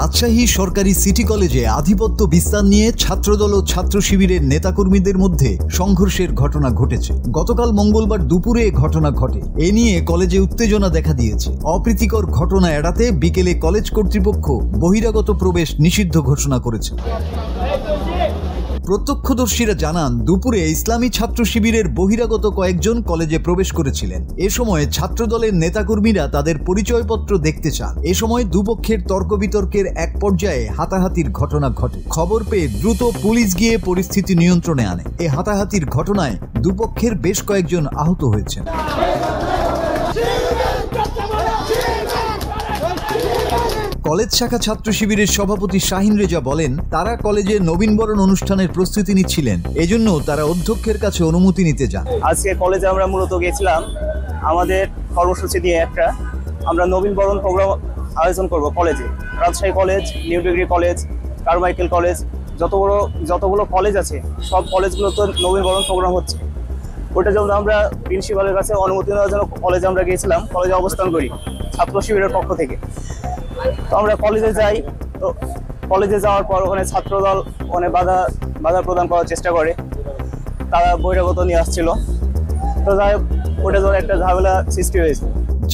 রাজশাহী সরকারি সিটি কলেজে আধিপত্য বিস্তার নিয়ে ছাত্রদল ও ছাত্র শিবিরের নেতাকর্মীদের মধ্যে সংঘর্ষের ঘটনা ঘটেছে। গতকাল মঙ্গলবার দুপুরে ঘটনা ঘটে। এ নিয়ে কলেজে উত্তেজনা দেখা দিয়েছে। অপ্রীতিকর ঘটনা এড়াতে বিকেলে কলেজ কর্তৃপক্ষ বহিরাগত প্রবেশ নিষিদ্ধ ঘোষণা করেছে। প্রত্যক্ষদর্শীরা জানান, দুপুরে ইসলামী ছাত্র শিবিরের বহিরাগত কয়েকজন কলেজে প্রবেশ করেছিলেন। এ সময় ছাত্রদলের নেতাকর্মীরা তাদের পরিচয়পত্র দেখতে চান। এ সময় দুপক্ষের তর্ক বিতর্কের এক পর্যায়ে হাতাহাতির ঘটনা ঘটে। খবর পেয়ে দ্রুত পুলিশ গিয়ে পরিস্থিতি নিয়ন্ত্রণে আনে। এ হাতাহাতির ঘটনায় দুপক্ষের বেশ কয়েকজন আহত হয়েছেন। কলেজ শাখা ছাত্র শিবিরের সভাপতি শাহিন রেজা বলেন, তারা কলেজে নবীনবরণ অনুষ্ঠানের প্রস্তুতি নিচ্ছিলেন, এজন্য তারা অধ্যক্ষের কাছে অনুমতি নিতে যান। আজকে কলেজে আমরা মূলত গেছিলাম আমাদের কর্মসূচি দিয়ে আমরা নবীনবরণ প্রোগ্রাম আয়োজন করব কলেজে। Rajshahi college, new degree college, Carmichael college, যতগুলো কলেজ আছে সব কলেজগুলোতে নবীনবরণ প্রোগ্রাম হচ্ছে। ওটার জন্য আমরা প্রিন্সিপালের কাছে অনুমতি নেওয়ার জন্য কলেজে আমরা গিয়েছিলাম। কলেজে অবস্থান করি ছাত্র শিবিরের পক্ষ থেকে। তো আমরা কলেজে যাই। তো কলেজে যাওয়ার পর ওখানে ছাত্রদল বাধা প্রদান করার চেষ্টা করে। তারা বহিরাগত নিয়ে আসছিল। তো যাই হোক, ওটা ধরে একটা ঝামেলা সৃষ্টি হয়েছে।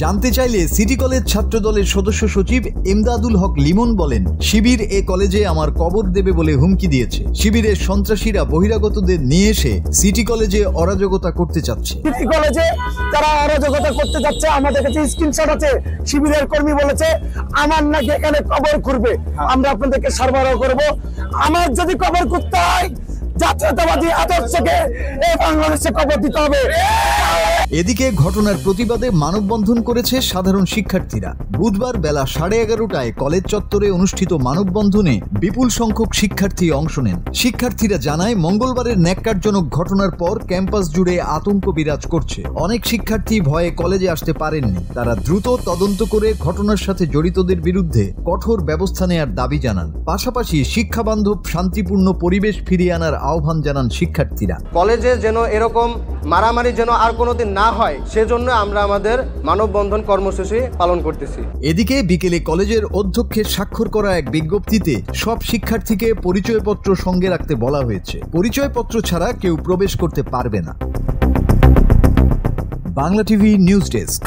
জানতে চাইলে সিটি কলেজ ছাত্রদলের সদস্য সচিব ইমদাদুল হক লিমন বলেন, শিবির এ কলেজে আমার কবর দেবে বলে হুমকি দিয়েছে। শিবিরের সন্ত্রাসীরা বহিরাগতদের নিয়ে এসে সিটি কলেজে অরাজকতা করতে চাচ্ছে। সিটি কলেজে তারা অরাজকতা করতে যাচ্ছে। আমাদের কাছে স্ক্রিনশট আছে। শিবিরের কর্মী বলেছে আমার নাকি এখানে কবর খুঁড়বে, আমরা আপনাদেরকে সরবরাহ করব। আমার যদি কবর খুঁড়তে হয় জাতীয়তাবাদী আদর্শকে এই বাংলাদেশে কবর দিতে হবে। এদিকে ঘটনার প্রতিবাদে মানববন্ধন করেছে সাধারণ শিক্ষার্থীরা। বুধবার বেলা 11:30টায় কলেজ চত্বরে অনুষ্ঠিত মানববন্ধনে বিপুল সংখ্যক শিক্ষার্থী অংশ নেন। শিক্ষার্থীরা জানায়, মঙ্গলবারের ন্যাক্কারজনক ঘটনার পর ক্যাম্পাস জুড়ে আতঙ্ক বিরাজ করছে। অনেক শিক্ষার্থী ভয়ে কলেজে আসতে পারেননি। তারা দ্রুত তদন্ত করে ঘটনার সাথে জড়িতদের বিরুদ্ধে কঠোর ব্যবস্থা নেওয়ার দাবি জানান। পাশাপাশি শিক্ষাবান্ধব শান্তিপূর্ণ পরিবেশ ফিরিয়ে আনার আহ্বান জানান শিক্ষার্থীরা। কলেজে যেন এরকম মারামারি যেন আর কোনোদিন না হয়, সেজন্য আমরা আমাদের মানববন্ধন কর্মসূচি পালন করতেছি। এদিকে বিকেলে কলেজের অধ্যক্ষের স্বাক্ষর করা এক বিজ্ঞপ্তিতে সব শিক্ষার্থীকে পরিচয়পত্র সঙ্গে রাখতে বলা হয়েছে। পরিচয়পত্র ছাড়া কেউ প্রবেশ করতে পারবে না। Bangla TV news desk.